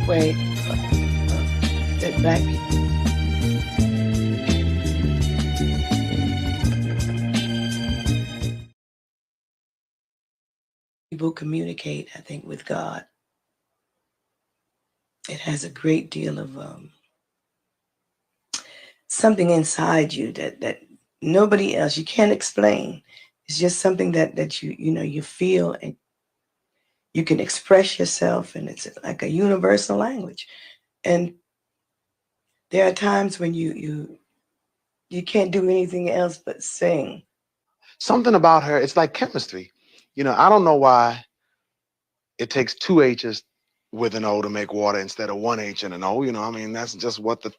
way that Black people communicate, I think, with God. It has a great deal of something inside you that nobody else, you can't explain. It's just something that you feel, and you can express yourself, and it's like a universal language. And there are times when you can't do anything else but sing. Something about her, it's like chemistry. I don't know why it takes two H's with an O to make water instead of one H and an O. I mean, that's just what the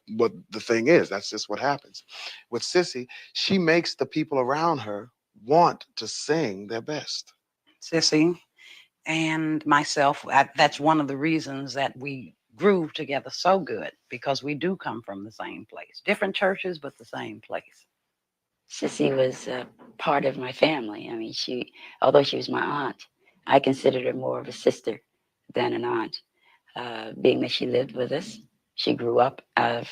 thing is. That's just what happens. With Sissy, she makes the people around her want to sing their best. Sissy and myself, that's one of the reasons that we grew together so good, because we do come from the same place, different churches, but the same place. Sissy was part of my family. I mean, although she was my aunt, I considered her more of a sister than an aunt, being that she lived with us. She grew up out of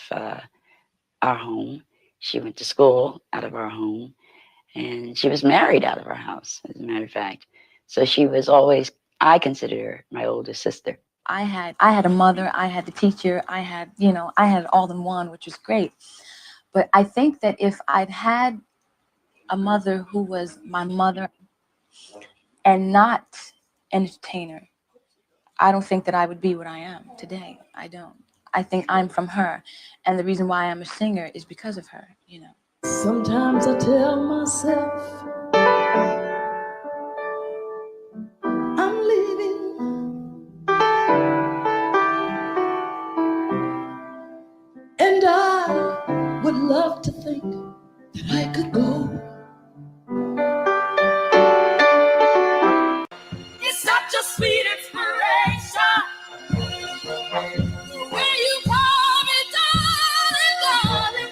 our home. She went to school out of our home, and she was married out of our house, as a matter of fact. So she was always, I consider her my older sister. I had a mother, I had the teacher, I had it all in one, which was great. But I think that if I'd had a mother who was my mother and not an entertainer, I don't think that I would be what I am today. I don't. I think I'm from her. And the reason why I'm a singer is because of her. Sometimes I tell myself I'm leaving, and I would love to think that I could go. It's such a sweet inspiration. When you call me darling, darling,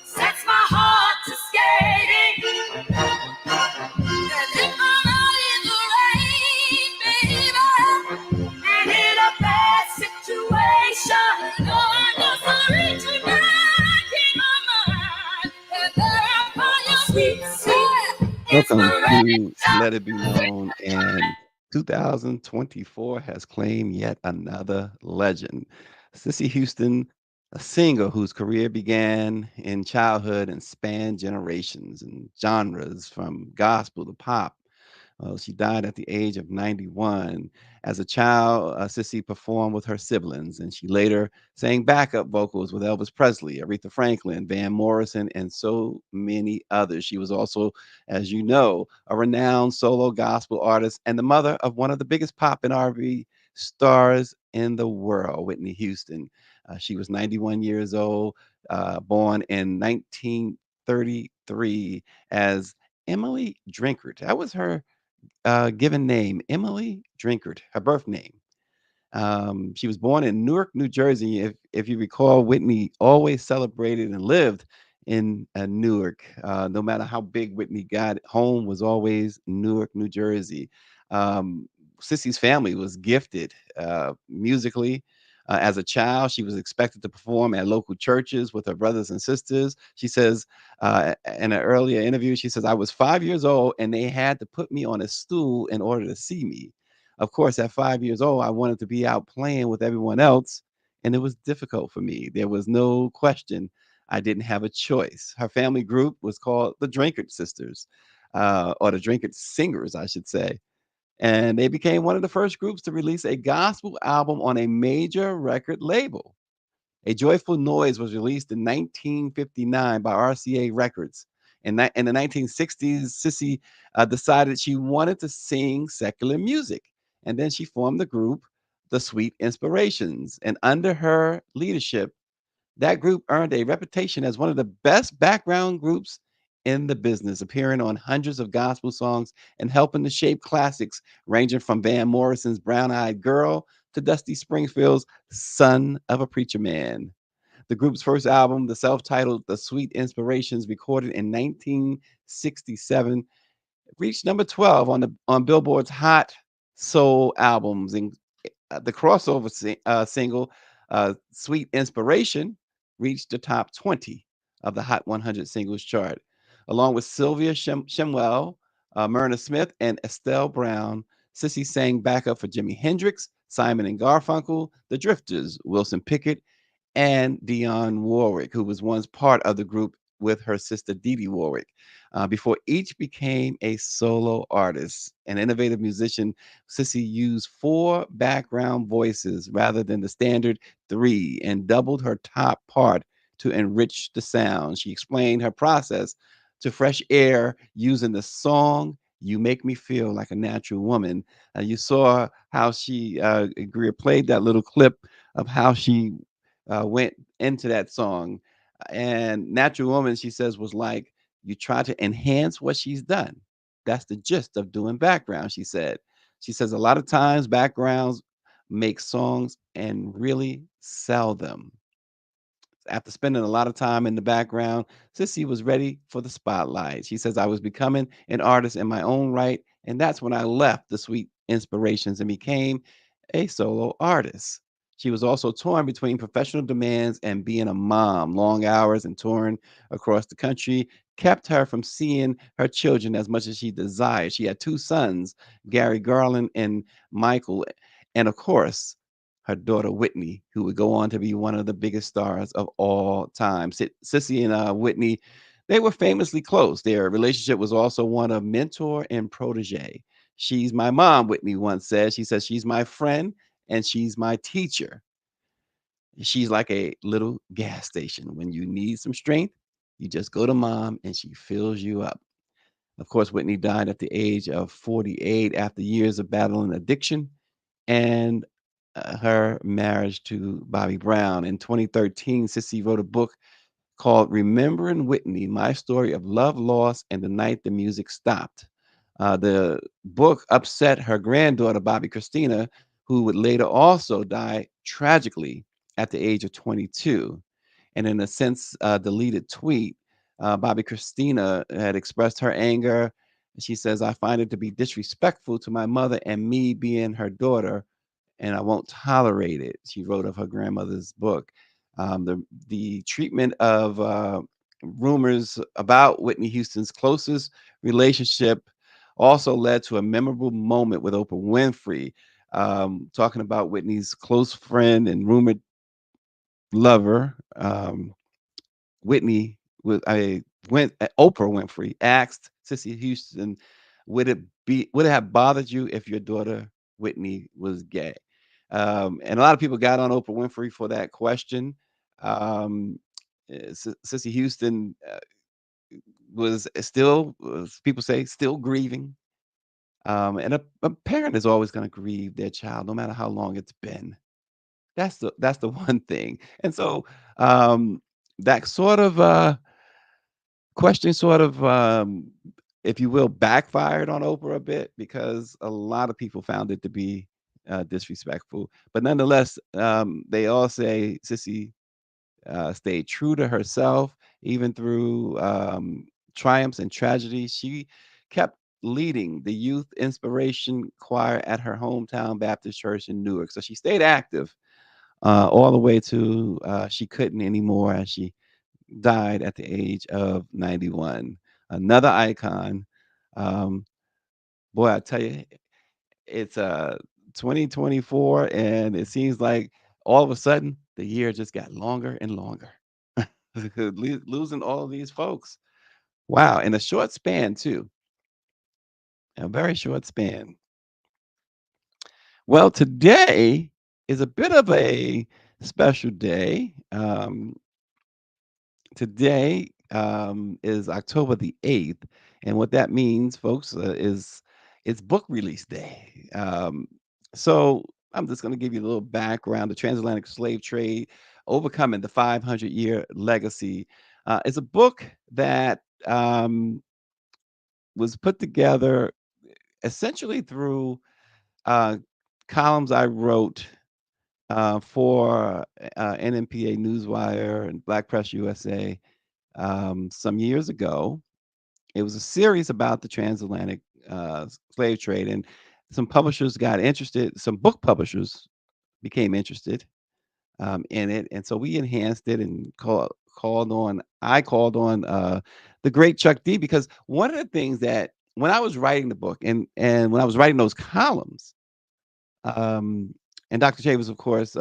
sets my heart to skating. And if I'm out in the rain, baby, and in a bad situation, no, I just reach back in my mind, and there I find your sweet, sweet Welcome inspiration. to Let It Be Known, and 2024 has claimed yet another legend. Cissy Houston, a singer whose career began in childhood and spanned generations and genres from gospel to pop. She died at the age of 91. As a child, Cissy performed with her siblings, and she later sang backup vocals with Elvis Presley, Aretha Franklin, Van Morrison, and so many others. She was also, as you know, a renowned solo gospel artist and the mother of one of the biggest pop and R&B stars in the world, Whitney Houston. She was 91 years old, born in 1933 as Emily Drinkard. That was her given name, Emily Drinkard, her birth name. She was born in Newark, New Jersey. If you recall, Whitney always celebrated and lived in Newark. No matter how big Whitney got, home was always Newark, New Jersey. Sissy's family was gifted musically. As a child, she was expected to perform at local churches with her brothers and sisters. She says in an earlier interview, she says, I was 5 years old and they had to put me on a stool in order to see me. Of course, at 5 years old, I wanted to be out playing with everyone else, and it was difficult for me. There was no question I didn't have a choice. Her family group was called the Drinkard Sisters, or the Drinkard Singers, I should say. And they became one of the first groups to release a gospel album on a major record label. A Joyful Noise was released in 1959 by RCA Records. In the 1960s, Sissy decided she wanted to sing secular music. And then she formed the group, The Sweet Inspirations. And under her leadership, that group earned a reputation as one of the best background groups in the business, appearing on hundreds of gospel songs and helping to shape classics ranging from Van Morrison's Brown Eyed Girl to Dusty Springfield's Son of a Preacher Man. The group's first album, the self-titled The Sweet Inspirations, recorded in 1967, reached number 12 on Billboard's Hot Soul Albums, the crossover single, Sweet Inspiration, reached the top 20 of the Hot 100 singles chart. Along with Sylvia Shemwell, Myrna Smith, and Estelle Brown, Sissy sang backup for Jimi Hendrix, Simon and Garfunkel, The Drifters, Wilson Pickett, and Dionne Warwick, who was once part of the group with her sister Dee Dee Warwick, before each became a solo artist. An innovative musician, Sissy used four background voices rather than the standard three and doubled her top part to enrich the sound. She explained her process to Fresh Air using the song You Make Me Feel Like a Natural Woman. You saw how she, Greer played that little clip of how she went into that song. And Natural Woman, she says, was like, you try to enhance what she's done. That's the gist of doing background, she said. She says a lot of times backgrounds make songs and really sell them. After spending a lot of time in the background, Sissy was ready for the spotlight. She says, I was becoming an artist in my own right, and that's when I left the Sweet Inspirations and became a solo artist. She was also torn between professional demands and being a mom. Long hours and touring across the country kept her from seeing her children as much as she desired. She had two sons, Gary Garland and Michael, and of course, her daughter Whitney, who would go on to be one of the biggest stars of all time. Sissy and Whitney, they were famously close. Their relationship was also one of mentor and protege. She's my mom, Whitney once said. She says, she's my friend and she's my teacher. She's like a little gas station. When you need some strength, you just go to mom and she fills you up. Of course, Whitney died at the age of 48 after years of battling addiction and her marriage to Bobby Brown. In 2013, Sissy wrote a book called Remembering Whitney, My Story of Love, Loss, and the Night the Music Stopped. The book upset her granddaughter, Bobby Christina, who would later also die tragically at the age of 22. And in a since deleted tweet, Bobby Christina had expressed her anger. She says, I find it to be disrespectful to my mother and me being her daughter, and I won't tolerate it. She wrote of her grandmother's book. The treatment of rumors about Whitney Houston's closest relationship also led to a memorable moment with Oprah Winfrey, talking about Whitney's close friend and rumored lover. Whitney was I went Oprah Winfrey asked Sissy Houston, would it have bothered you if your daughter Whitney was gay? And a lot of people got on Oprah Winfrey for that question. Um, Sissy Houston was still, as people say, still grieving. And a parent is always going to grieve their child, no matter how long it's been. That's the one thing. And so that sort of question sort of if you will backfired on Oprah a bit because a lot of people found it to be disrespectful. But nonetheless, they all say Sissy stayed true to herself even through triumphs and tragedies. She kept leading the youth inspiration choir at her hometown Baptist church in Newark. So she stayed active all the way to she couldn't anymore, and she died at the age of 91. Another icon. Um, Boy, I tell you, it's 2024, and it seems like all of a sudden the year just got longer and longer. Losing all of these folks. Wow, in a short span too. A very short span. Well, today is a bit of a special day. Today is October the 8th. And what that means, folks, is it's book release day. So I'm just going to give you a little background. The Transatlantic Slave Trade, Overcoming the 500-Year Legacy, is a book that was put together essentially through uh, columns I wrote for NMPA Newswire and Black Press USA some years ago. It was a series about the transatlantic slave trade, and some publishers got interested. Some book publishers became interested in it, and so we enhanced it and called on. I called on the great Chuck D, because one of the things that when I was writing the book and when I was writing those columns, um, and Dr. Chavis, of course,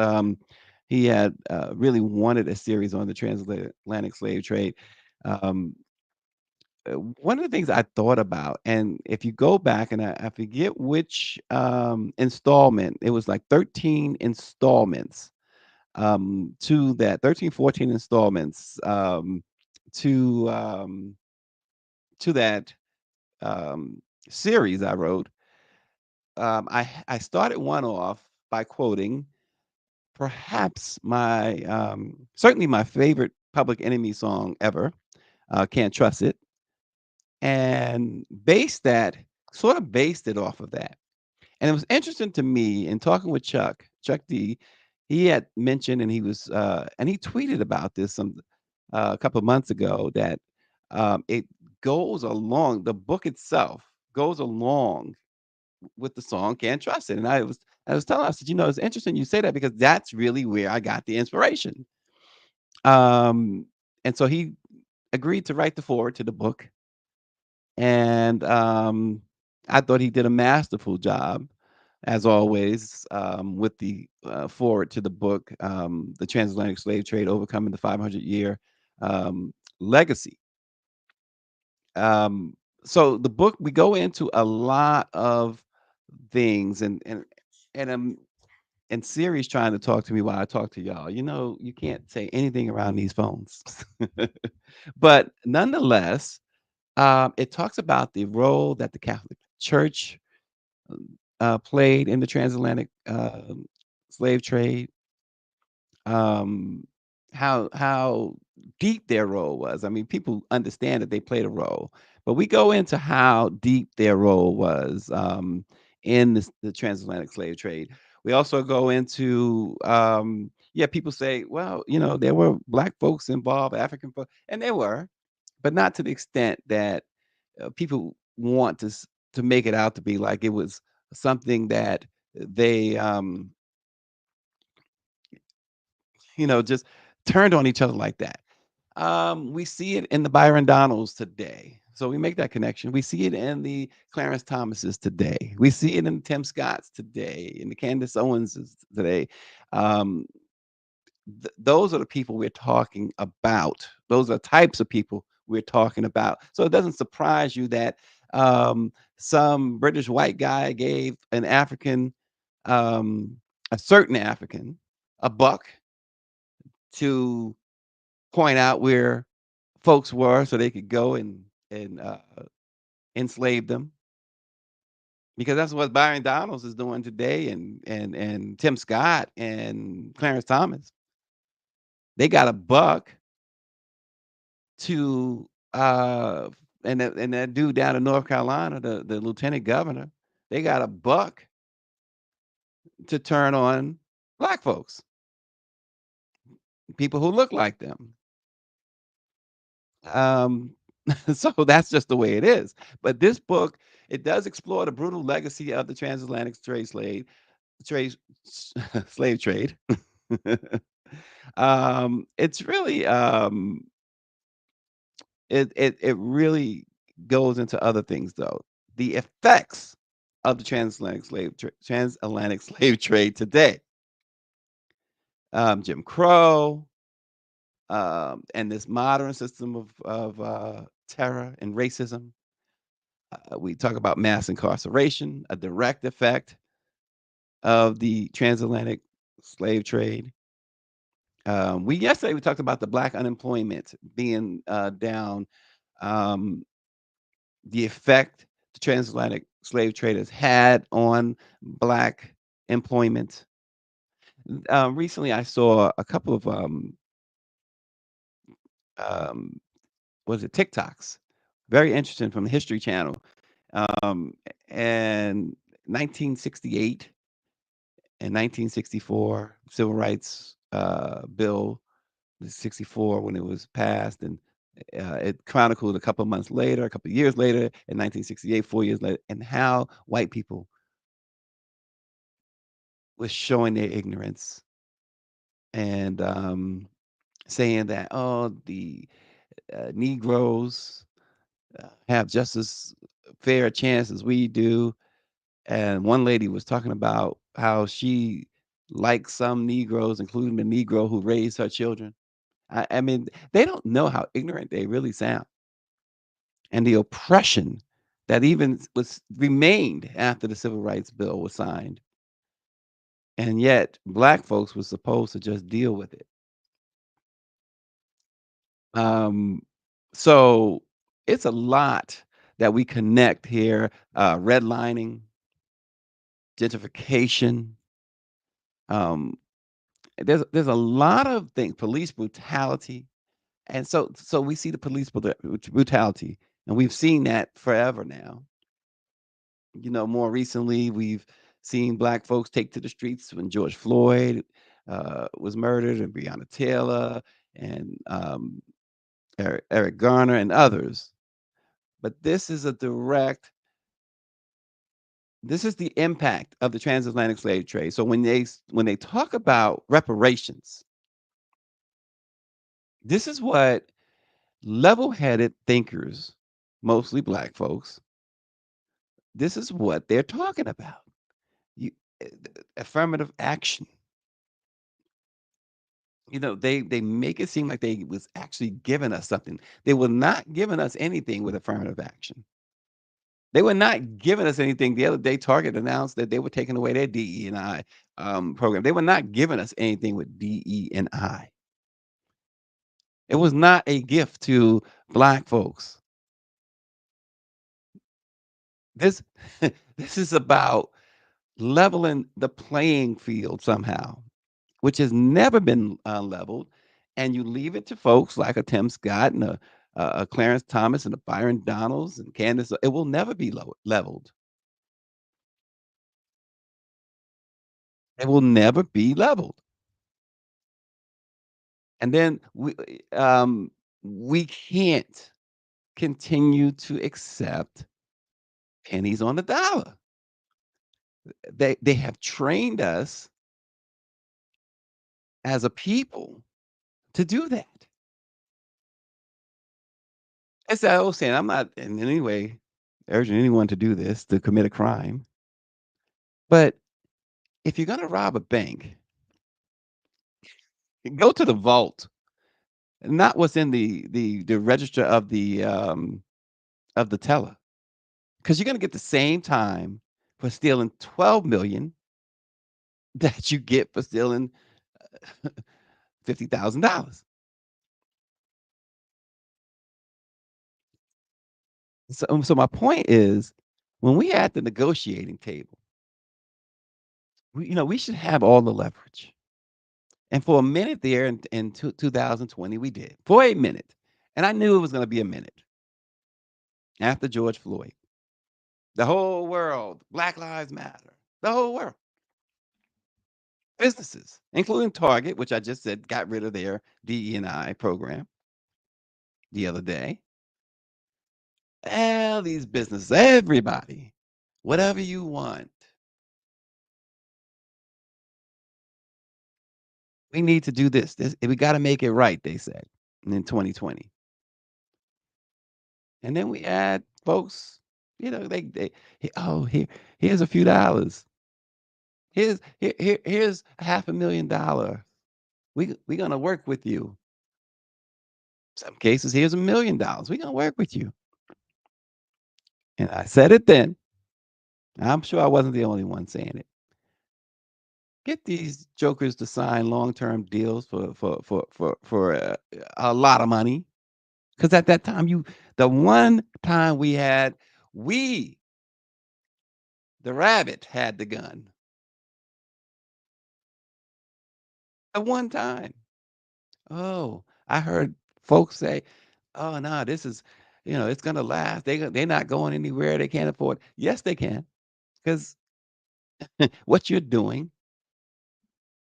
he had really wanted a series on the transatlantic slave trade. Um, One of the things I thought about, and if you go back, and I forget which installment, it was like 13 installments to that 13, 14 installments to um, to that um, series I wrote. I started one off by quoting perhaps my certainly my favorite Public Enemy song ever, "Can't Trust It," and based it off of that. And it was interesting to me in talking with Chuck D. He had mentioned, and he tweeted about this a couple of months ago, that it goes along, the book itself goes along with the song "Can't Trust It." And I was telling him, I said, it's interesting you say that, because that's really where I got the inspiration. Um, and so he agreed to write the foreword to the book, and I thought he did a masterful job, as always, with the forward to the book, "The Transatlantic Slave Trade: Overcoming the 500-Year Legacy." Um, so the book, we go into a lot of things, and and Siri's trying to talk to me while I talk to y'all. You can't say anything around these phones, but nonetheless, it talks about the role that the Catholic Church played in the transatlantic slave trade, um, how deep their role was. I mean, people understand that they played a role, but we go into how deep their role was in the transatlantic slave trade. We also go into yeah, people say, well, there were black folks involved, African folks, and there were, but not to the extent that people want to make it out to be, like it was something that they just turned on each other like that. We see it in the Byron Donalds today. So we make that connection. We see it in the Clarence Thomases today. We see it in Tim Scotts today, in the Candace Owenses today. Um, those are the people we're talking about. Those are types of people we're talking about. So it doesn't surprise you that some British white guy gave um, a certain African, a buck to point out where folks were, so they could go and enslave them. Because that's what Byron Donalds is doing today, and Tim Scott and Clarence Thomas. They got a buck to and that dude down in North Carolina, the lieutenant governor, they got a buck to turn on black folks, people who look like them. Um, so that's just the way it is. But this book, it does explore the brutal legacy of the transatlantic trade slave trade. It's really it really goes into other things, though. The effects of the transatlantic slave trade today, Jim Crow, and this modern system of terror and racism. We talk about mass incarceration, a direct effect of the transatlantic slave trade. We yesterday we talked about the black unemployment being down, um, the effect the transatlantic slave trade has had on black employment. Recently, I saw a couple of um, was it TikToks, very interesting, from the History Channel, um, and 1968 and 1964 civil rights bill, the 64 when it was passed, and it chronicled a couple of months later, a couple of years later, in 1968, 4 years later, and how white people was showing their ignorance and saying that, oh, the Negroes have just as fair a chance as we do. And one lady was talking about how she likes some Negroes, including the Negro who raised her children. I mean, they don't know how ignorant they really sound, and the oppression that even was remained after the Civil Rights Bill was signed, and yet black folks were supposed to just deal with it. Um, so it's a lot that we connect here: redlining, gentrification. Um, there's a lot of things, police brutality, and so we see the police brutality, and we've seen that forever now. More recently, we've seen black folks take to the streets when George Floyd was murdered, and Breonna Taylor, and Eric Garner, and others. But this is the impact of the transatlantic slave trade. So when they talk about reparations, this is what level-headed thinkers, mostly black folks, this is what they're talking about. You, affirmative action. They make it seem like they was actually giving us something. They were not giving us anything with affirmative action. They were not giving us anything. The other day, Target announced that they were taking away their DE&I program. They were not giving us anything with DE&I. It was not a gift to black folks. This this is about leveling the playing field somehow, which has never been leveled, and you leave it to folks like a Tim Scott and a Clarence Thomas and a Byron Donalds and Candace. It will never be leveled. It will never be leveled. And then we can't continue to accept pennies on the dollar. They have trained us as a people to do that. It's that old saying, I'm not in any way urging anyone to do this, to commit a crime. But if you're gonna rob a bank, go to the vault, not what's in the register of the teller, because you're gonna get the same time for stealing 12 million that you get for stealing $50,000. So my point is, when we at the negotiating table, we should have all the leverage. And for a minute there in 2020, we did. For a minute. And I knew it was going to be a minute after George Floyd. The whole world, Black Lives Matter, the whole world. Businesses, including Target, which I just said got rid of their DE&I program the other day. All these businesses, everybody, whatever you want. We need to do this. We got to make it right, they said in 2020. And then we add folks, here's a few dollars. Here's $500,000. We're gonna work with you. Some cases, here's $1,000,000. We're gonna work with you. And I said it then. I'm sure I wasn't the only one saying it. Get these jokers to sign long-term deals for a lot of money. Because at that time, the one time we, the rabbit, had the gun. The one time. Oh, I heard folks say, "Oh no, this is, it's gonna last. They're not going anywhere. They can't afford." Yes, they can, because what you're doing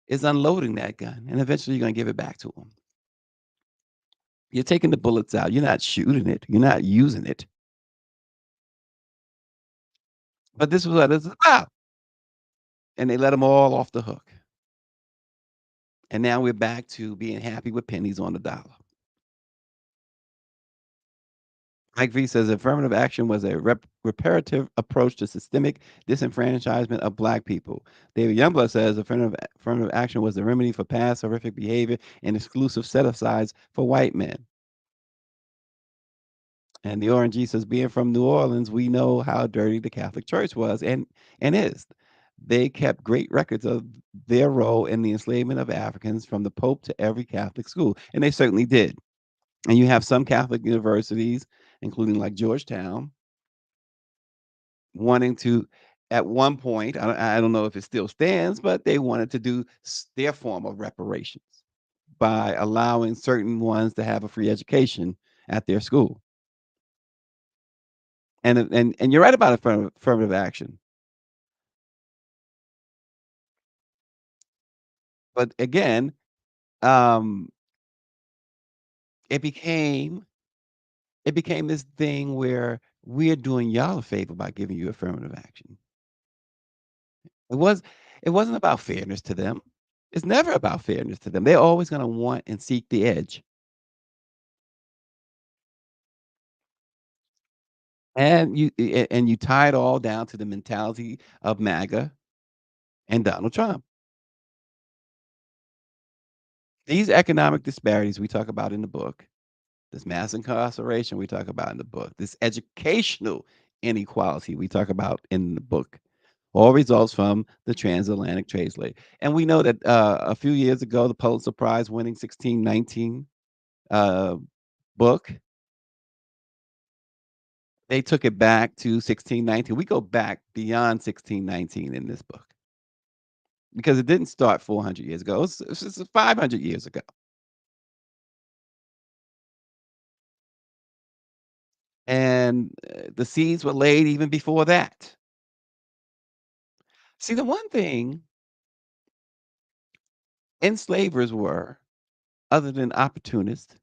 is unloading that gun, and eventually you're gonna give it back to them. You're taking the bullets out. You're not shooting it. You're not using it. But this is what it's about. and they let them all off the hook. And now we're back to being happy with pennies on the dollar. Mike V says affirmative action was a reparative approach to systemic disenfranchisement of black people. David Youngblood says affirmative action was the remedy for past horrific behavior and exclusive set asides for white men. And the RNG says, being from New Orleans, we know how dirty the Catholic Church was and is. They kept great records of their role in the enslavement of Africans from the Pope to every Catholic school. And they certainly did. And you have some Catholic universities, including like Georgetown, wanting to, at one point, I don't know if it still stands, but they wanted to do their form of reparations by allowing certain ones to have a free education at their school. And you're right about affirmative action. But again, um, it became this thing where we're doing y'all a favor by giving you affirmative action. It was it wasn't about fairness to them. It's never about fairness to them. They're always going to want and seek the edge. And you tie it all down to the mentality of MAGA and Donald Trump. These economic disparities we talk about in the book, this mass incarceration we talk about in the book, this educational inequality we talk about in the book, all results from the transatlantic trade slave. And we know that a few years ago, the Pulitzer Prize winning 1619 uh, book, they took it back to 1619. We go back beyond 1619 in this book because it didn't start 400 years ago. It's 500 years ago. And the seeds were laid even before that. See, the one thing enslavers were, other than opportunists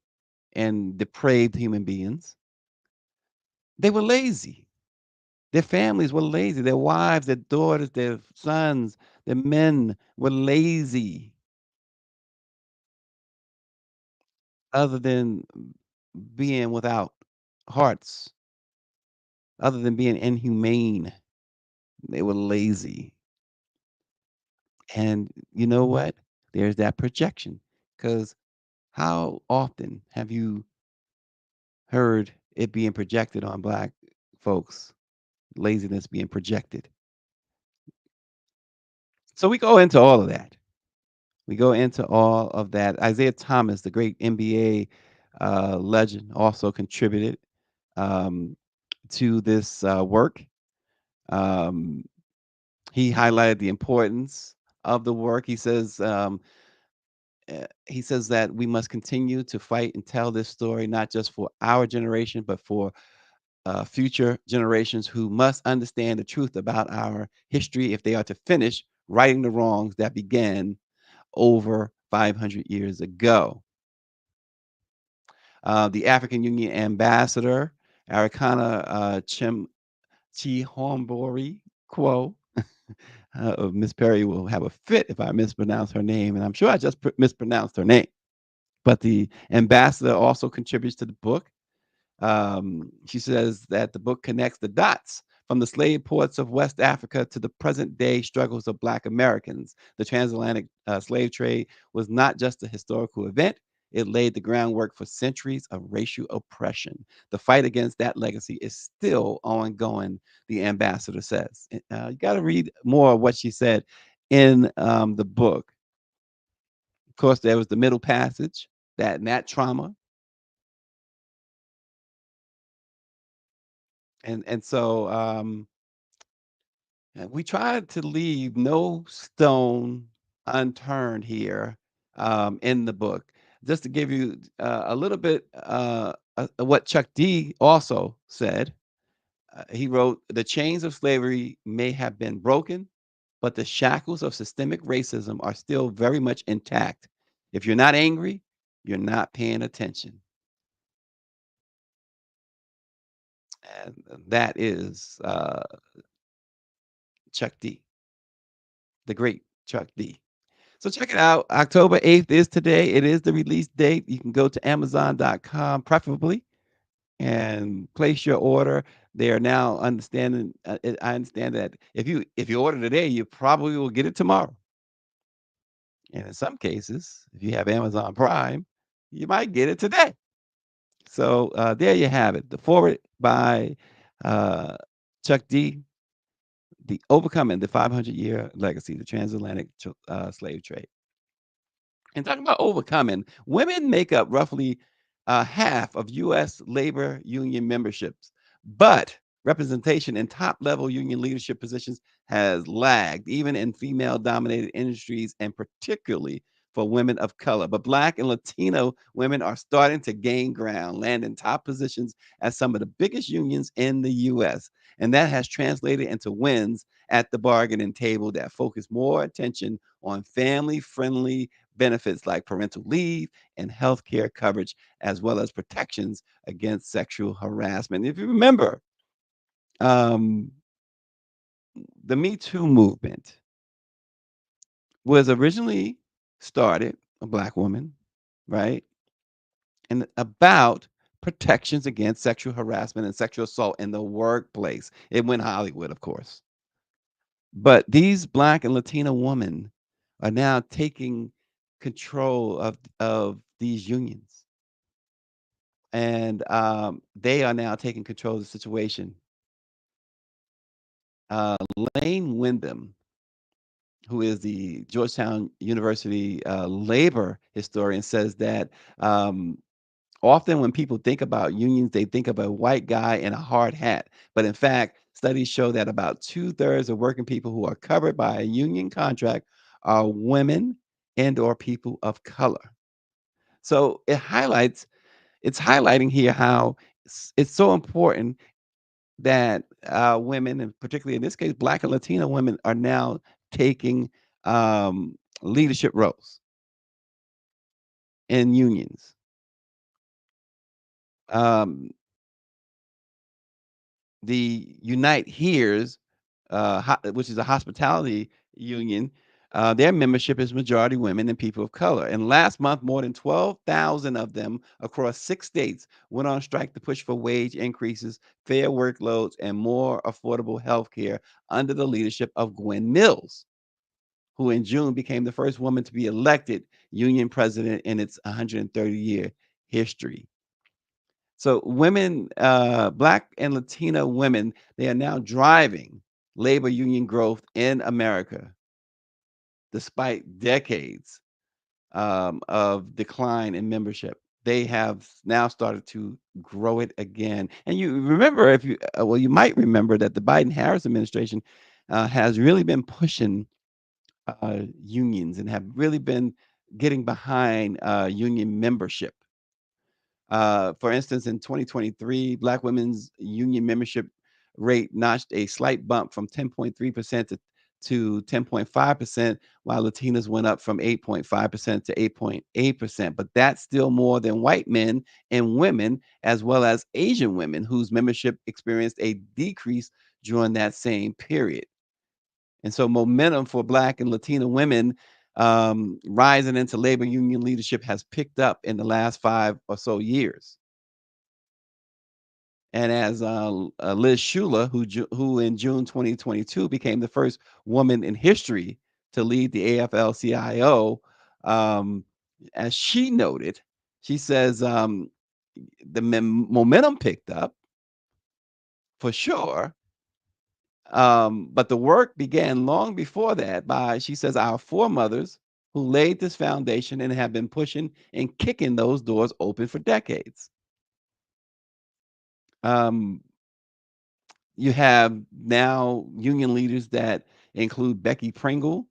and depraved human beings, they were lazy. Their families were lazy. Their wives, their daughters, their sons, their men were lazy, other than being without hearts, other than being inhumane. They were lazy. And you know what? There's that projection. Because how often have you heard it being projected on black folks? Laziness being projected. So we go into all of that. We go into all of that. Isaiah Thomas, the great NBA legend, also contributed um, to this work. Um, he highlighted the importance of the work. He says that we must continue to fight and tell this story, not just for our generation, but for future generations who must understand the truth about our history if they are to finish righting the wrongs that began over 500 years ago. The African Union ambassador, Arikana Chihombori Quo, Miss Perry will have a fit if I mispronounce her name, and I'm sure I just mispronounced her name. But the ambassador also contributes to the book. She says that the book connects the dots from the slave ports of West Africa to the present day struggles of Black Americans. The transatlantic slave trade was not just a historical event, it laid the groundwork for centuries of racial oppression. The fight against that legacy is still ongoing, the ambassador says. You got to read more of what she said in the book. Of course, there was the middle passage, that trauma. And so we tried to leave no stone unturned here in the book. Just to give you a little bit what Chuck D also said. He wrote, "The chains of slavery may have been broken, but the shackles of systemic racism are still very much intact. If you're not angry, you're not paying attention." And that is Chuck D. the great Chuck D. So check it out. October 8th is today. It is the release date. You can go to Amazon.com, preferably, and place your order. They are now understanding. I understand that if you order today, you probably will get it tomorrow. And in some cases, if you have Amazon Prime, you might get it today. So there you have it. The forward by uh, Chuck D. The Overcoming the 500-Year Legacy, the Transatlantic Slave Trade. And talking about overcoming, women make up roughly half of U.S. labor union memberships, but representation in top level union leadership positions has lagged, even in female dominated industries, and particularly for women of color. But Black and Latino women are starting to gain ground, land in top positions at some of the biggest unions in the U.S. And that has translated into wins at the bargaining table that focus more attention on family friendly benefits like parental leave and health care coverage, as well as protections against sexual harassment. If you remember, um, the Me Too movement was originally started, a Black woman, right? And about protections against sexual harassment and sexual assault in the workplace. It went Hollywood, of course. But these Black and Latina women are now taking control of these unions, and they are now taking control of the situation. Lane Wyndham, who is the Georgetown University labor historian, says that often when people think about unions, they think of a white guy in a hard hat. But in fact, studies show that about two-thirds of working people who are covered by a union contract are women and or people of color. So it's highlighting here how it's so important that women, and particularly in this case, Black and Latino women, are now taking leadership roles in unions. Um, the Unite Here's, which is a hospitality union, their membership is majority women and people of color. And last month, more than 12,000 of them across 6 states went on strike to push for wage increases, fair workloads, and more affordable health care under the leadership of Gwen Mills, who in June became the first woman to be elected union president in its 130-year history. So women, Black and Latina women, they are now driving labor union growth in America, despite decades of decline in membership. They have now started to grow it again. And you remember, if you well, you might remember that the Biden-Harris administration has really been pushing unions and have really been getting behind union membership. For instance, in 2023, Black women's union membership rate notched a slight bump from 10.3% to 10.5%, while Latinas went up from 8.5% to 8.8%. But that's still more than white men and women, as well as Asian women, whose membership experienced a decrease during that same period. And so momentum for Black and Latina women rising into labor union leadership has picked up in the last 5 or so years. And as Liz Schuler, who in June 2022 became the first woman in history to lead the AFL-CIO, as she noted, she says the momentum picked up for sure. But the work began long before that by, she says, our foremothers who laid this foundation and have been pushing and kicking those doors open for decades. Um, you have now union leaders that include Becky Pringle,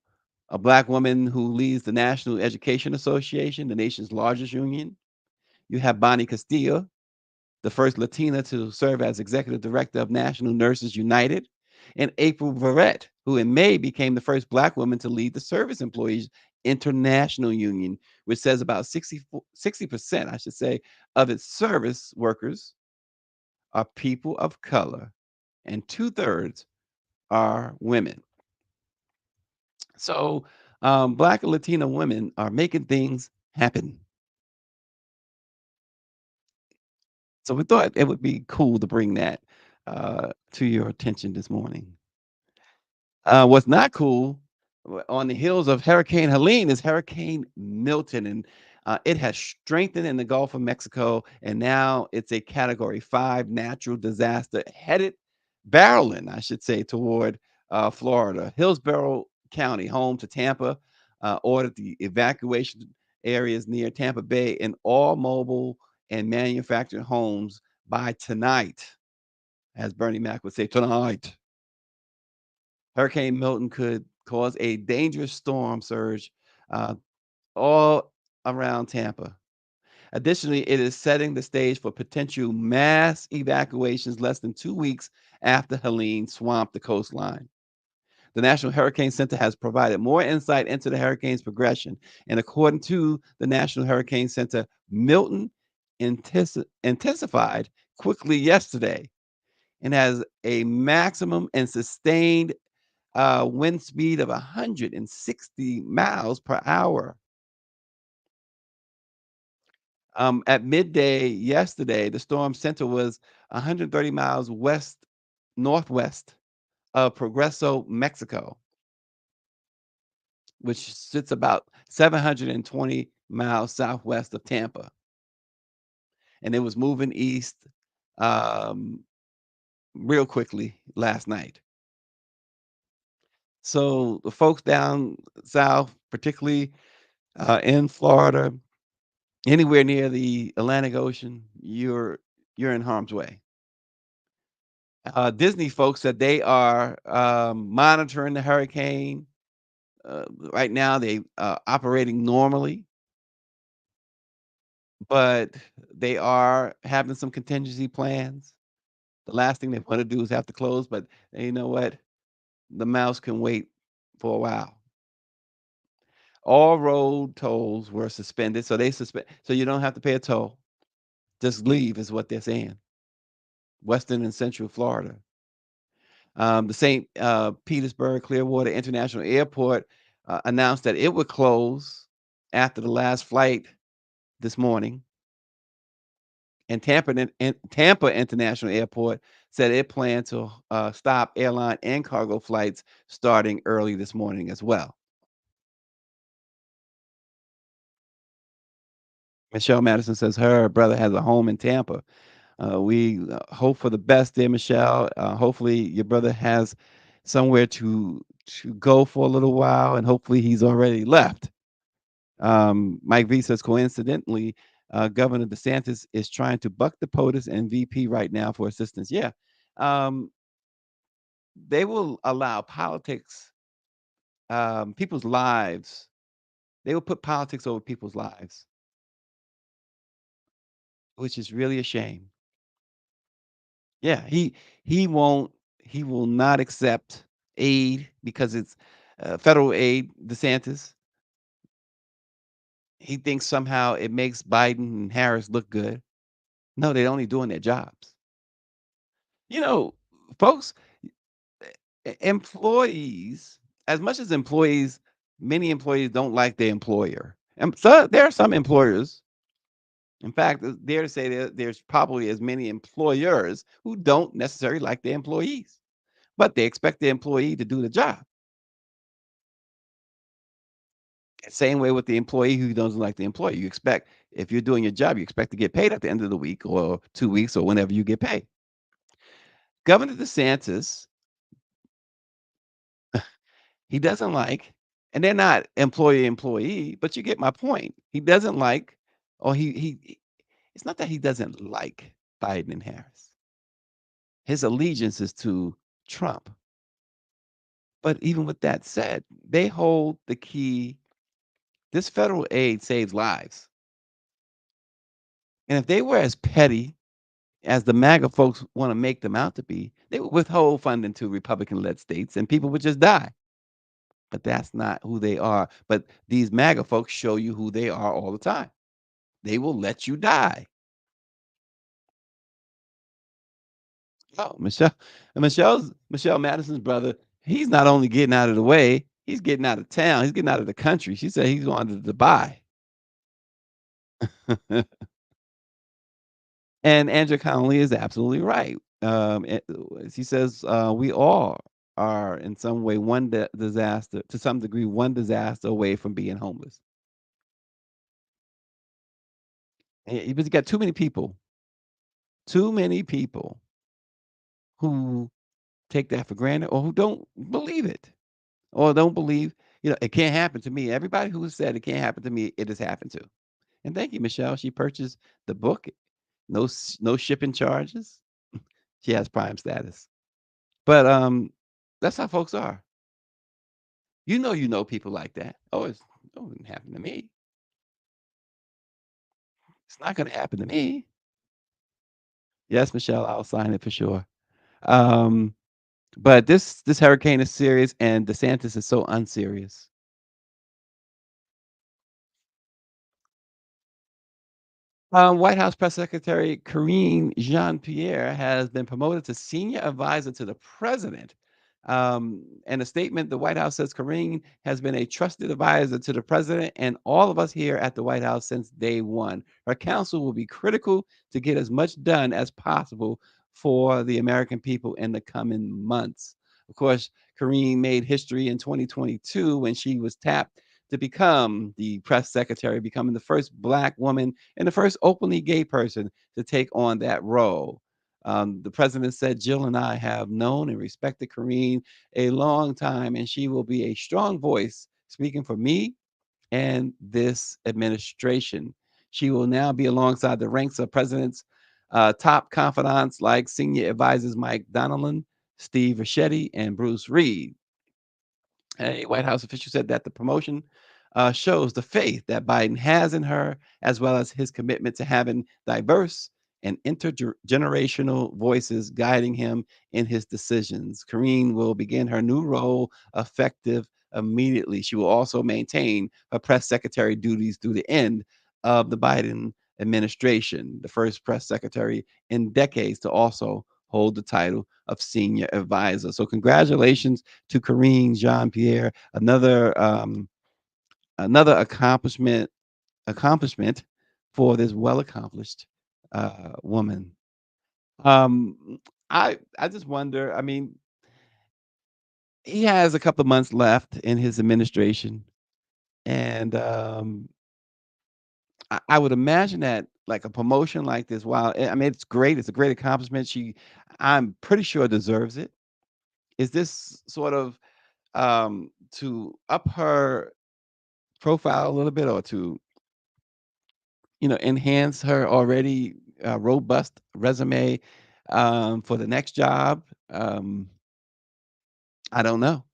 a Black woman who leads the National Education Association, the nation's largest union. You have Bonnie Castillo, the first Latina to serve as executive director of National Nurses United, and April Verrett, who in May became the first Black woman to lead the Service Employees International Union, which says about 60%, I should say, of its service workers are people of color, and two-thirds are women. So, Black and Latina women are making things happen. So we thought it would be cool to bring that to your attention this morning. What's not cool on the heels of Hurricane Helene is Hurricane Milton, and it has strengthened in the Gulf of Mexico, and now it's a Category 5 natural disaster headed barreling, I should say, toward Florida. Hillsborough County, home to Tampa, ordered the evacuation areas near Tampa Bay and all mobile and manufactured homes by tonight, as Bernie Mac would say, tonight. Hurricane Milton could cause a dangerous storm surge uh, all around Tampa. Additionally, it is setting the stage for potential mass evacuations less than 2 weeks after Helene swamped the coastline. The National Hurricane Center has provided more insight into the hurricane's progression. And according to the National Hurricane Center, Milton intensified quickly yesterday and has a maximum and sustained wind speed of 160 miles per hour. At midday yesterday, the storm center was 130 miles west northwest of Progreso, Mexico, which sits about 720 miles southwest of Tampa. And it was moving east um, real quickly last night. So the folks down south, particularly in Florida, anywhere near the Atlantic Ocean, you're in harm's way. Disney folks said they are monitoring the hurricane. Right now, they operating normally, but they are having some contingency plans. The last thing they want to do is have to close, but you know what? The mouse can wait for a while. All road tolls were suspended, so they suspend, so you don't have to pay a toll. Just leave is what they're saying. Western and Central Florida. The St. Petersburg Clearwater International Airport announced that it would close after the last flight this morning. And Tampa International Airport said it planned to stop airline and cargo flights starting early this morning as well. Michelle Madison says her brother has a home in Tampa. We hope for the best there, Michelle. Hopefully, your brother has somewhere to go for a little while, and hopefully, he's already left. Mike V says, coincidentally, Governor DeSantis is trying to buck the POTUS and VP right now for assistance. Yeah, um, they will allow politics, people's lives. They will put politics over people's lives, which is really a shame. Yeah, he will not accept aid because it's federal aid. DeSantis, he thinks somehow it makes Biden and Harris look good. No, they're only doing their jobs. You know, folks, employees, as much as employees, many employees don't like their employer. And so there are some employers, in fact, dare to say that there's probably as many employers who don't necessarily like their employees, but they expect the employee to do the job. Same way with the employee who doesn't like the employee. You expect, if you're doing your job, you expect to get paid at the end of the week or 2 weeks or whenever you get paid. Governor DeSantis, he doesn't like, and they're not employee, but you get my point. He doesn't like, or it's not that he doesn't like Biden and Harris. His allegiance is to Trump. But even with that said, they hold the key. This federal aid saves lives. And if they were as petty as the MAGA folks want to make them out to be, they would withhold funding to Republican led states and people would just die. But that's not who they are. But these MAGA folks show you who they are all the time. They will let you die. Oh, Michelle Madison's brother, he's not only getting out of the way, He's getting out of town. He's getting out of the country. She said he's going to Dubai. And Andrew Connolly is absolutely right. She says we all are in some way disaster, to some degree, one disaster away from being homeless. But you got too many people who take that for granted or who don't believe it or don't believe, it can't happen to me. Everybody who said it can't happen to me, it has happened to. And thank you, Michelle. She purchased the book. No shipping charges. She has prime status. But that's how folks are. You know people like that. Oh, it wouldn't happen to me. It's not going to happen to me. Yes, Michelle, I'll sign it for sure. Um, but this hurricane is serious, and DeSantis is so unserious. White House Press Secretary Karine Jean-Pierre has been promoted to senior advisor to the president. In a statement, the White House says Karine has been a trusted advisor to the president and all of us here at the White House since day one. Her counsel will be critical to get as much done as possible for the American people in the coming months. Of course, Karine made history in 2022 when she was tapped to become the press secretary, becoming the first Black woman and the first openly gay person to take on that role. The president said, Jill and I have known and respected Karine a long time, and she will be a strong voice speaking for me and this administration. She will now be alongside the ranks of president's top confidants like senior advisors Mike Donilon, Steve Ricchetti, and Bruce Reed. A White House official said that the promotion shows the faith that Biden has in her, as well as his commitment to having diverse and intergenerational voices guiding him in his decisions. Karine will begin her new role effective immediately. She will also maintain her press secretary duties through the end of the Biden administration, the first press secretary in decades to also hold the title of senior advisor. So congratulations to Karine Jean-Pierre, another accomplishment for this well accomplished woman. Um, I just wonder. I mean, he has a couple of months left in his administration, and I would imagine that like a promotion like this, while I mean it's great, it's a great accomplishment. I'm pretty sure deserves it. Is this sort of to up her profile a little bit or to enhance her already robust resume for the next job? um, I don't know.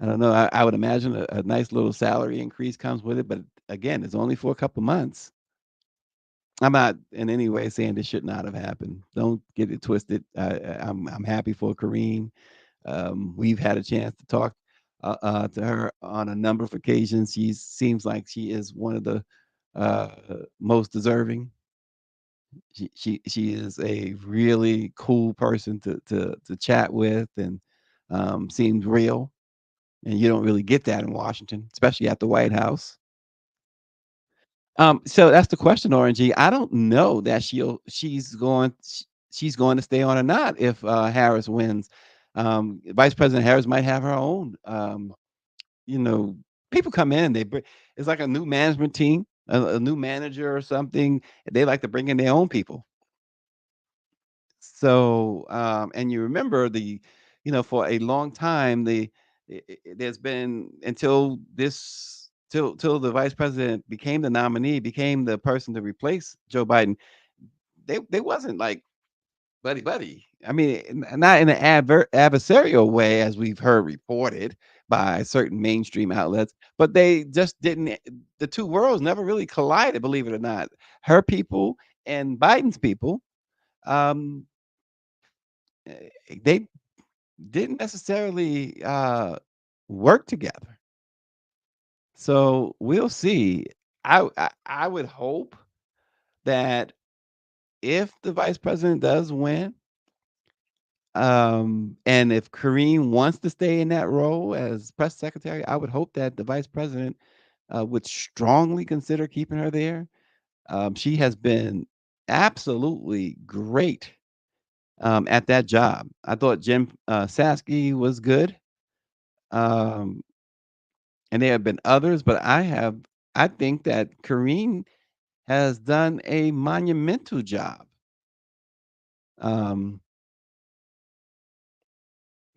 I would imagine a nice little salary increase comes with it, but again, it's only for a couple months. I'm not in any way saying this should not have happened. Don't get it twisted. I'm happy for Karine. We've had a chance to talk to her on a number of occasions. She seems like she is one of the uh, most deserving. She is a really cool person to chat with, and seems real. And you don't really get that in Washington, especially at the White House. So that's the question, RNG. I don't know that she's going to stay on or not if Harris wins. Vice President Harris might have her own. You know, people come in, it's like a new management team, a new manager or something. They like to bring in their own people. So, and you remember for a long time, there's been until till the vice president became the nominee, became the person to replace Joe Biden. They wasn't like buddy buddy. I mean, not in an adversarial way, as we've heard reported by certain mainstream outlets, but they just didn't. The two worlds never really collided. Believe it or not, her people and Biden's people. Um, they didn't necessarily work together. So we'll see. I would hope that if the vice president does win, And if Karine wants to stay in that role as press secretary, I would hope that the vice president would strongly consider keeping her there. She has been absolutely great at that job. I thought Jim Saski was good, um, and there have been others, but I think that Karine has done a monumental job. Um,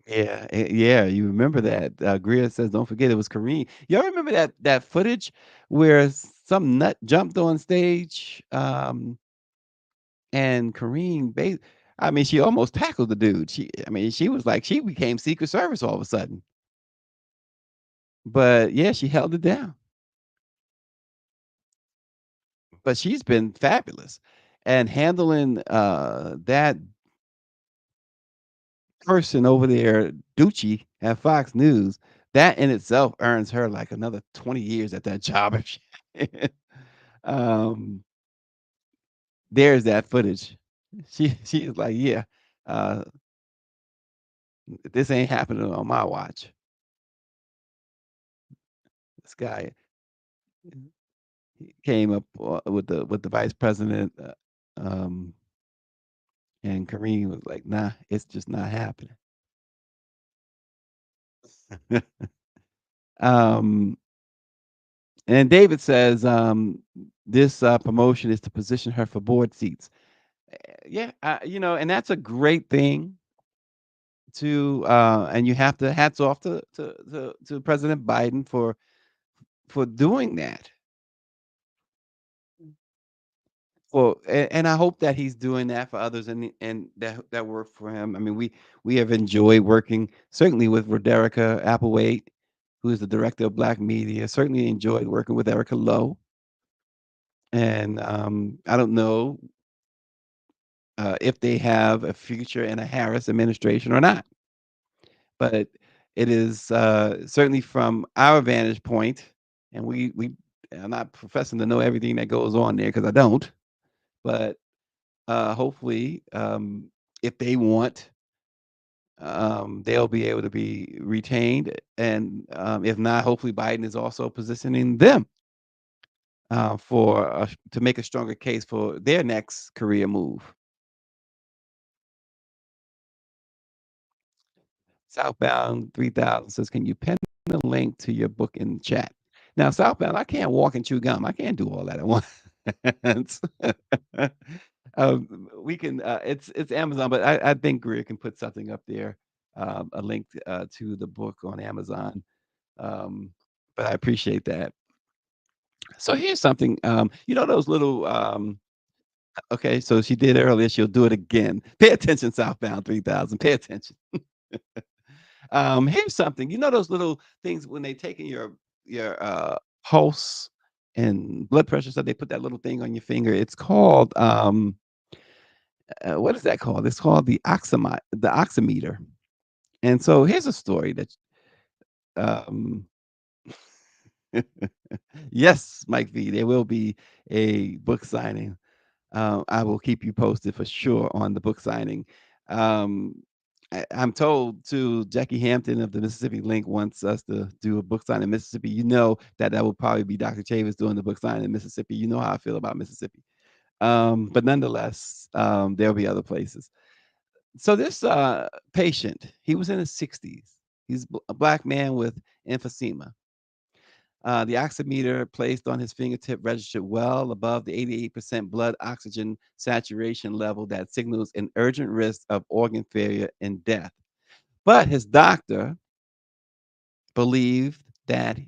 yeah, yeah, you remember that. Greer says, "Don't forget it was Karine." Y'all remember that footage where some nut jumped on stage, and Karine, I mean, she almost tackled the dude. I mean, she was like, she became Secret Service all of a sudden. But yeah, she held it down. But she's been fabulous, and handling that person over there, Ducci at Fox News, that in itself earns her like another 20 years at that job. If she, um, there's that footage. She is like, yeah, uh, this ain't happening on my watch. This guy he came up with the vice president, and Kareem was like, nah, it's just not happening. um, and David says, this promotion is to position her for board seats. Yeah, and that's a great thing to, and you have to hats off to President Biden for doing that. Well, and I hope that he's doing that for others, and that work for him. I mean, we have enjoyed working certainly with Roderica Applewhite, who is the director of Black Media. Certainly enjoyed working with Erica Lowe, and I don't know if they have a future in a Harris administration or not, but it is certainly from our vantage point, and we I'm not professing to know everything that goes on there because I don't, but hopefully, if they want, they'll be able to be retained, and if not, hopefully Biden is also positioning them to make a stronger case for their next career move. Southbound 3000 says, "Can you pin a link to your book in the chat?" Now, Southbound, I can't walk and chew gum. I can't do all that at once. We can. It's Amazon, but I think Greer can put something up there, a link to the book on Amazon. Um, but I appreciate that. So here's something. Those little. Okay, so she did earlier. She'll do it again. Pay attention, Southbound 3000. Pay attention. Here's something. You know those little things when they taking your pulse and blood pressure stuff. They put that little thing on your finger. It's called what is that called? It's called the oximeter. And so here's a story that um yes, Mike V, there will be a book signing. I will keep you posted for sure on the book signing. Um, I'm told to Jackie Hampton of the Mississippi Link wants us to do a book sign in Mississippi. You know that will probably be Dr. Chavis doing the book sign in Mississippi. You know how I feel about Mississippi. But nonetheless, there'll be other places. So this patient, he was in his 60s. He's a black man with emphysema. The oximeter placed on his fingertip registered well above the 88% blood oxygen saturation level that signals an urgent risk of organ failure and death. But his doctor believed that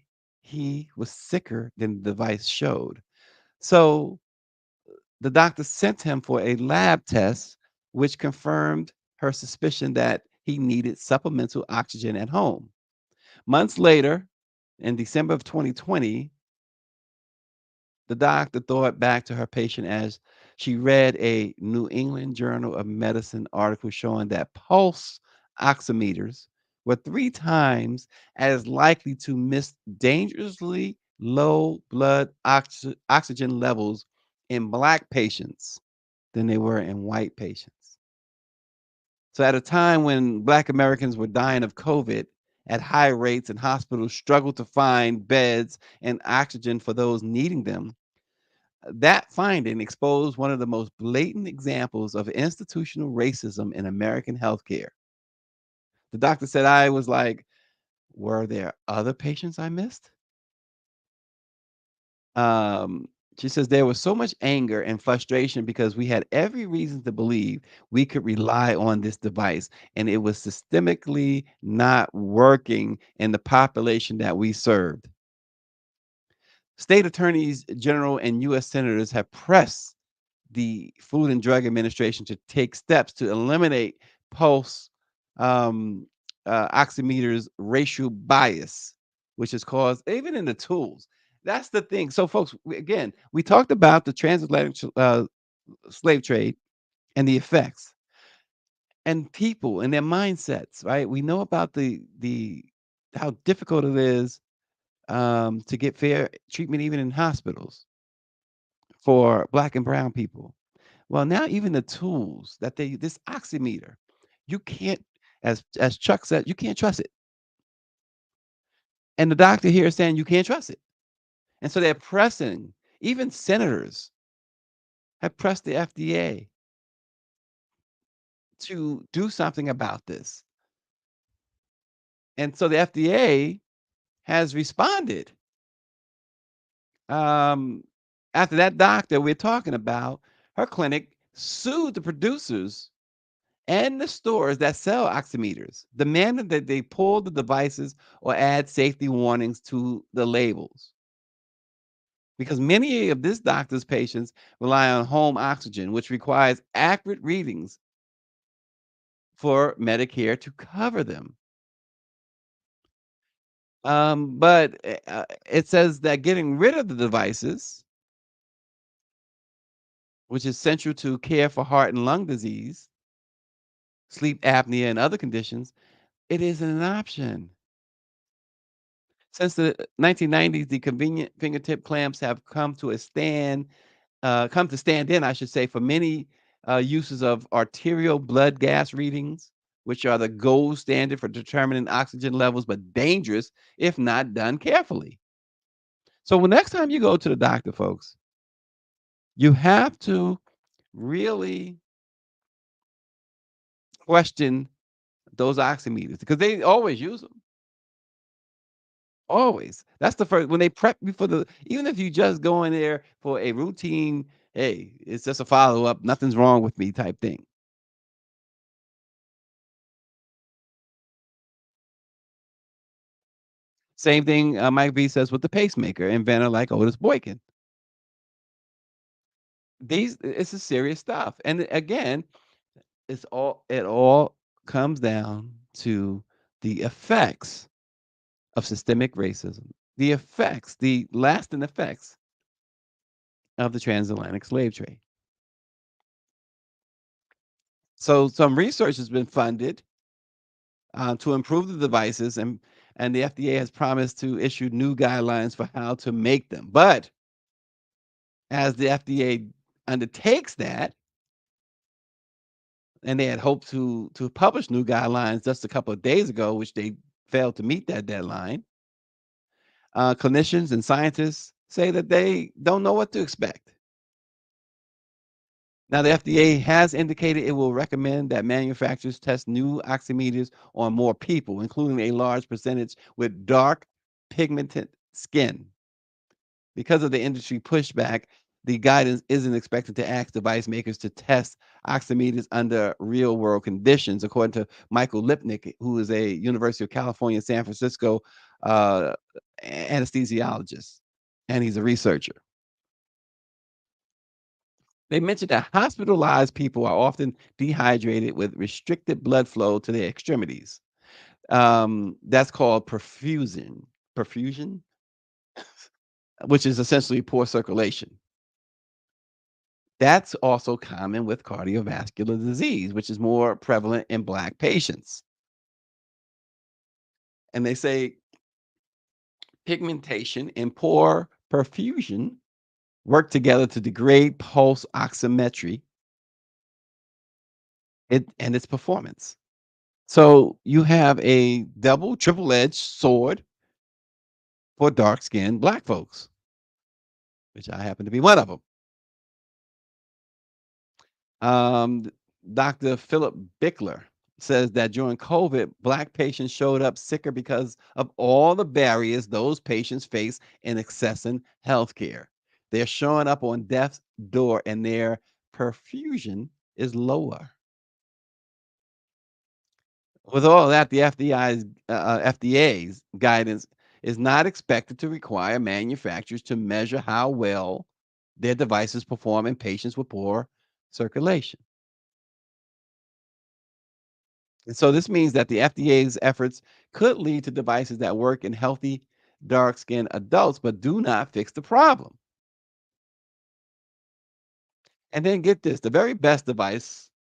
he was sicker than the device showed. So the doctor sent him for a lab test, which confirmed her suspicion that he needed supplemental oxygen at home. Months later, in December of 2020, the doctor thought back to her patient as she read a New England Journal of Medicine article showing that pulse oximeters were 3 times as likely to miss dangerously low blood oxygen levels in Black patients than they were in white patients. So at a time when Black Americans were dying of COVID at high rates and hospitals struggled to find beds and oxygen for those needing them, that finding exposed one of the most blatant examples of institutional racism in American healthcare. The doctor said, I was like, were there other patients I missed? Um, she says there was so much anger and frustration because we had every reason to believe we could rely on this device and it was systemically not working in the population that we served. State attorneys general and U.S. senators have pressed the Food and Drug Administration to take steps to eliminate pulse um, oximeters racial bias, which is caused even in the tools. That's the thing. So, folks, again, we talked about the transatlantic slave trade and the effects and people and their mindsets, right? We know about the how difficult it is to get fair treatment even in hospitals for Black and brown people. Well, now even the tools that they this oximeter, you can't, as Chuck said, you can't trust it. And the doctor here is saying you can't trust it. And so they're pressing, even senators have pressed the FDA to do something about this. And so the FDA has responded. Um, After that doctor we're talking about, her clinic sued the producers and the stores that sell oximeters, demanding that they pull the devices or add safety warnings to the labels. Because many of this doctor's patients rely on home oxygen, which requires accurate readings for Medicare to cover them. But it says that getting rid of the devices, which is central to care for heart and lung disease, sleep apnea, and other conditions, it isn't an option. Since the 1990s, the convenient fingertip clamps have come to stand in, I should say, for many uses of arterial blood gas readings, which are the gold standard for determining oxygen levels, but dangerous if not done carefully. So, when next time you go to the doctor, folks, you have to really question those oximeters because they always use them. Always. That's the first when they prep you for the even if you just go in there for a routine, hey, it's just a follow-up, nothing's wrong with me type thing. Same thing Mike B says with the pacemaker inventor like Otis Boykin. These it's a serious stuff. And again, it all comes down to the effects of systemic racism. The effects, the lasting effects of the transatlantic slave trade. So some research has been funded to improve the devices, and the FDA has promised to issue new guidelines for how to make them. But as the FDA undertakes that, and they had hoped to publish new guidelines just a couple of days ago, which they failed to meet that deadline. Clinicians and scientists say that they don't know what to expect. Now, the FDA has indicated it will recommend that manufacturers test new oximeters on more people, including a large percentage with dark, pigmented skin. Because of the industry pushback, the guidance isn't expected to ask device makers to test oximeters under real world conditions, according to Michael Lipnick, who is a University of California, San Francisco uh, anesthesiologist, and he's a researcher. They mentioned that hospitalized people are often dehydrated with restricted blood flow to their extremities. That's called perfusion, which is essentially poor circulation. That's also common with cardiovascular disease, which is more prevalent in Black patients. And they say pigmentation and poor perfusion work together to degrade pulse oximetry and its performance. So you have a double, triple-edged sword for dark-skinned black folks, which I happen to be one of them. Um, Dr. Philip Bickler says that during COVID, black patients showed up sicker because of all the barriers those patients face in accessing healthcare. They're showing up on death's door and their perfusion is lower. With all that, the FDA's guidance is not expected to require manufacturers to measure how well their devices perform in patients with poor circulation. And so this means that the FDA's efforts could lead to devices that work in healthy, dark skinned adults, but do not fix the problem. And then get this, the very best device,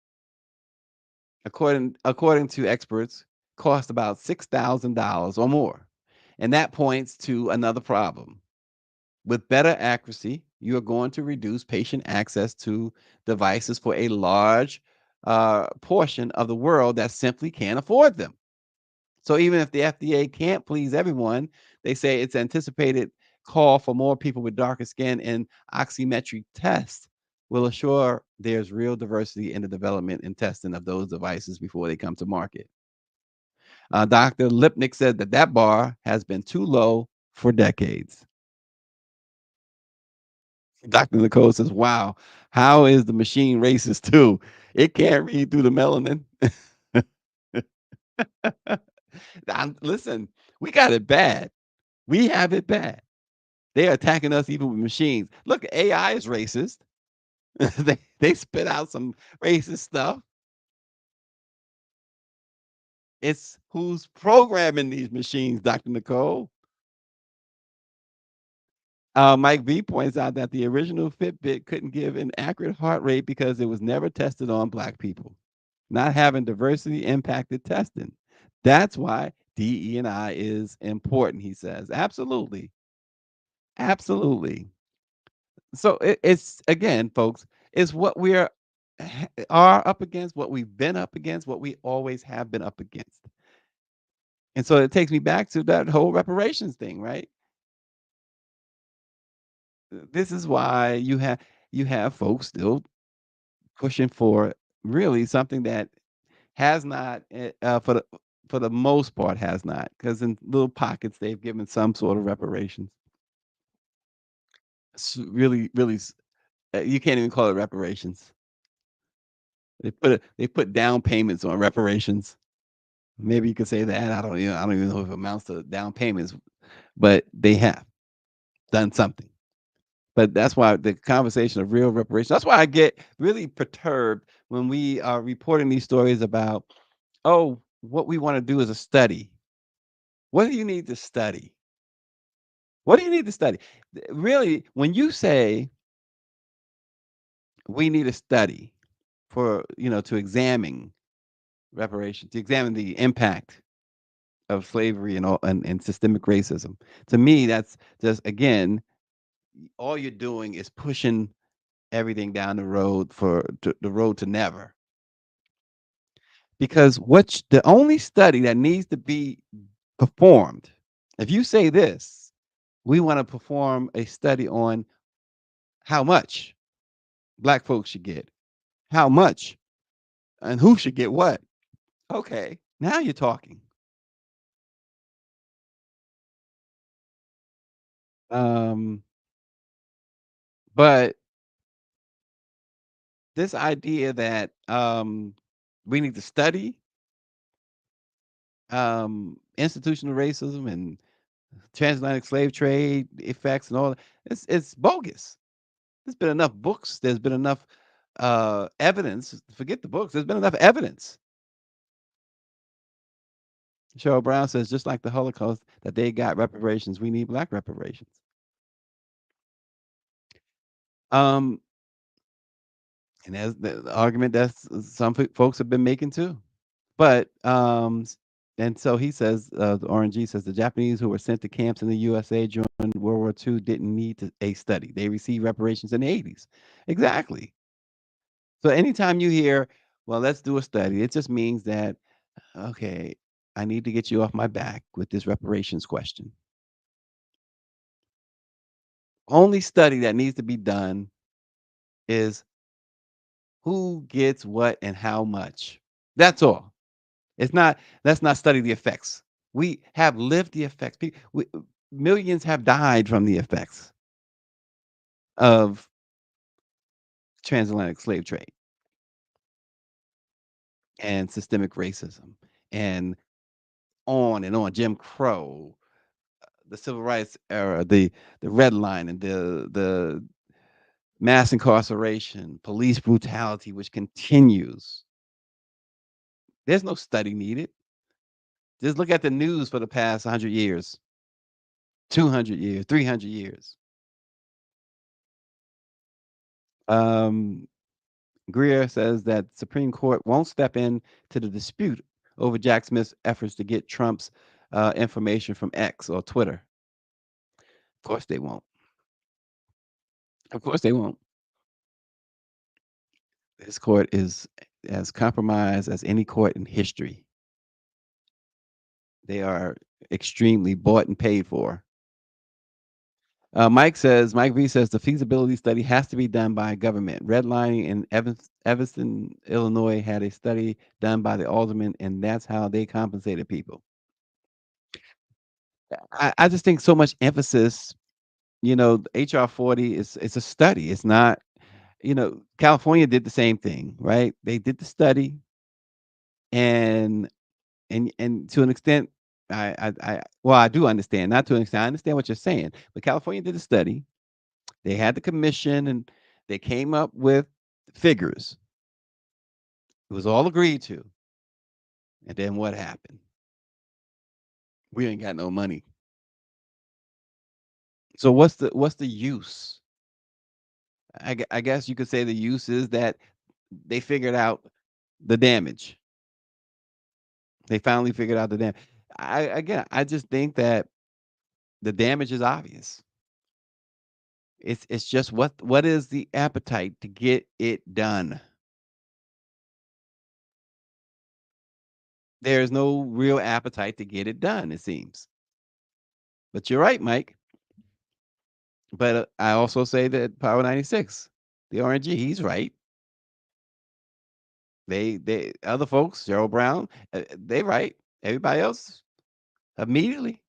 according to experts, cost about $6,000 or more. And that points to another problem. With better accuracy, you are going to reduce patient access to devices for a large portion of the world that simply can't afford them. So even if the FDA can't please everyone, they say it's anticipated call for more people with darker skin and oximetry tests will assure there's real diversity in the development and testing of those devices before they come to market. Dr. Lipnick said that that bar has been too low for decades. Dr. Nicole says, wow, how is the machine racist too? It can't read through the melanin. Listen, we got it bad. We have it bad. They're attacking us even with machines. Look, AI is racist. They spit out some racist stuff. It's who's programming these machines, Dr. Nicole. Mike V points out that the original Fitbit couldn't give an accurate heart rate because it was never tested on black people, not having diversity impacted testing. That's why DE&I is important, he says. Absolutely. Absolutely. So it's again, folks, it's what we're are up against, what we've been up against, what we always have been up against. And so it takes me back to that whole reparations thing, right? This is why you have folks still pushing for really something that has not for the most part has not, because in little pockets they've given some sort of reparations. You can't even call it reparations. They put down payments on reparations. Maybe you could say that. I don't even know if it amounts to down payments, but they have done something. But that's why the conversation of real reparations. That's why I get really perturbed when we are reporting these stories about, oh, what we want to do is a study. What do you need to study? What do you need to study? Really, when you say we need a study for, to examine reparation, to examine the impact of slavery and systemic racism. To me, that's just again, all you're doing is pushing everything down the road to never. Because the only study that needs to be performed, if you say this, we want to perform a study on how much black folks should get, how much, and who should get what. Okay, now you're talking. Um, but this idea that we need to study institutional racism and transatlantic slave trade effects and all that, it's bogus. There's been enough books. There's been enough evidence. Forget the books. There's been enough evidence. Cheryl Brown says, just like the Holocaust, that they got reparations, we need black reparations. Um, and that's the argument that some folks have been making too. But and so he says, the RNG says the Japanese who were sent to camps in the USA during World War II didn't need a study. They received reparations in the 80s. Exactly. So anytime you hear Well, let's do a study. It just means that, okay, I need to get you off my back with this reparations question. Only study that needs to be done is who gets what and how much. That's all. It's not, let's not study the effects. We have lived the effects. Millions have died from the effects of transatlantic slave trade and systemic racism and on and on. Jim Crow, the civil rights era, the red line, and the mass incarceration, police brutality, which continues. There's no study needed. Just look at the news for the past 100 years, 200 years, 300 years. Um, Greer says that Supreme Court won't step in to the dispute over Jack Smith's efforts to get Trump's information from X or Twitter. Of course they won't. Of course they won't. This court is as compromised as any court in history. They are extremely bought and paid for. Mike V says the feasibility study has to be done by government. Redlining in Evanston, Illinois had a study done by the aldermen, and that's how they compensated people. I just think so much emphasis, HR 40 is it's a study. It's not, California did the same thing, right? They did the study, and to an extent, I do understand. Not to an extent, I understand what you're saying, but California did a study. They had the commission, and they came up with figures. It was all agreed to, and then what happened? We ain't got no money. So what's the use? I guess you could say the use is that they figured out the damage. They finally figured out the damage. I just think that the damage is obvious. It's just what is the appetite to get it done? There's no real appetite to get it done, it seems. But you're right, Mike. But I also say that Power 96, the RNG, he's right. They other folks, Gerald Brown, they right. Everybody else immediately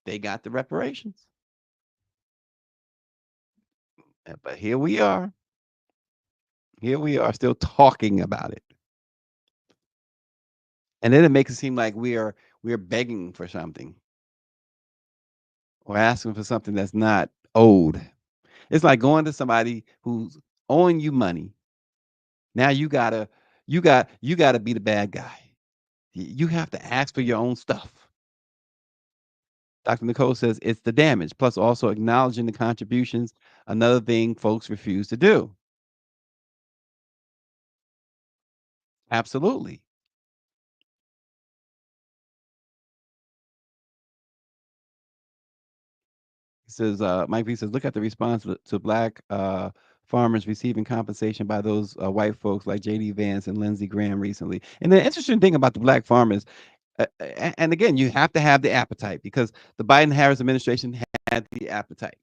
they got the reparations. But here we are. Here we are still talking about it. And then it makes it seem like we're begging for something or asking for something that's not owed. It's like going to somebody who's owing you money. Now you gotta be the bad guy. You have to ask for your own stuff. Dr. Nicole says it's the damage, plus also acknowledging the contributions, another thing folks refuse to do. Absolutely. He says, Mike V says, look at the response to black farmers receiving compensation by those white folks like J.D. Vance and Lindsey Graham recently. And the interesting thing about the black farmers, and again, you have to have the appetite because the Biden Harris administration had the appetite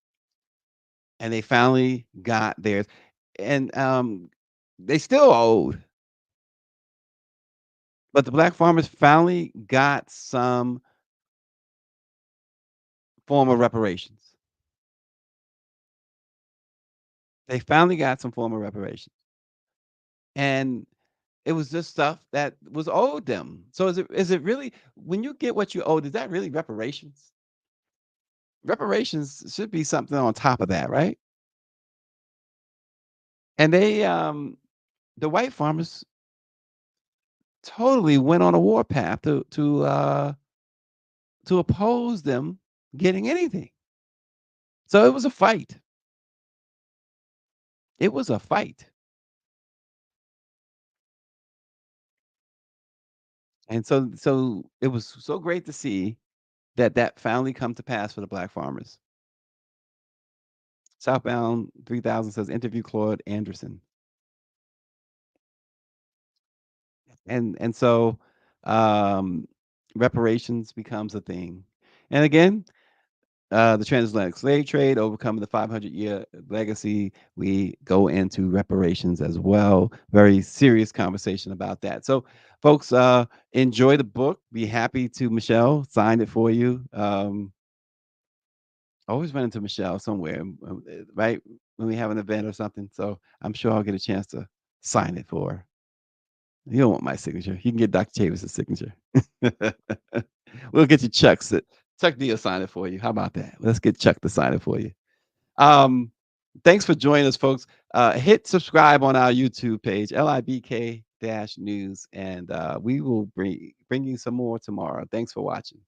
and they finally got theirs. And they still owed, but the black farmers finally got some form of reparations. They finally got some form of reparations. And it was just stuff that was owed them. So is it really when you get what you owed, is that really reparations? Reparations should be something on top of that, right? And the white farmers totally went on a war path to oppose them getting anything. So it was a fight. It was a fight. And so it was so great to see that finally come to pass for the black farmers. Southbound 3000 says interview Claude Anderson. And so um, reparations becomes a thing. And again, the transatlantic slave trade, overcoming the 500-year legacy. We go into reparations as well. Very serious conversation about that. So, folks, enjoy the book. Be happy to Michelle sign it for you. Always run into Michelle somewhere, right? When we have an event or something. So I'm sure I'll get a chance to sign it for her. You don't want my signature. You can get Dr. Chavis' signature. We'll get you Chuck D will sign it for you. How about that? Let's get Chuck to sign it for you. Um, thanks for joining us, folks. Hit subscribe on our YouTube page, LIBK News, and we will bring you some more tomorrow. Thanks for watching.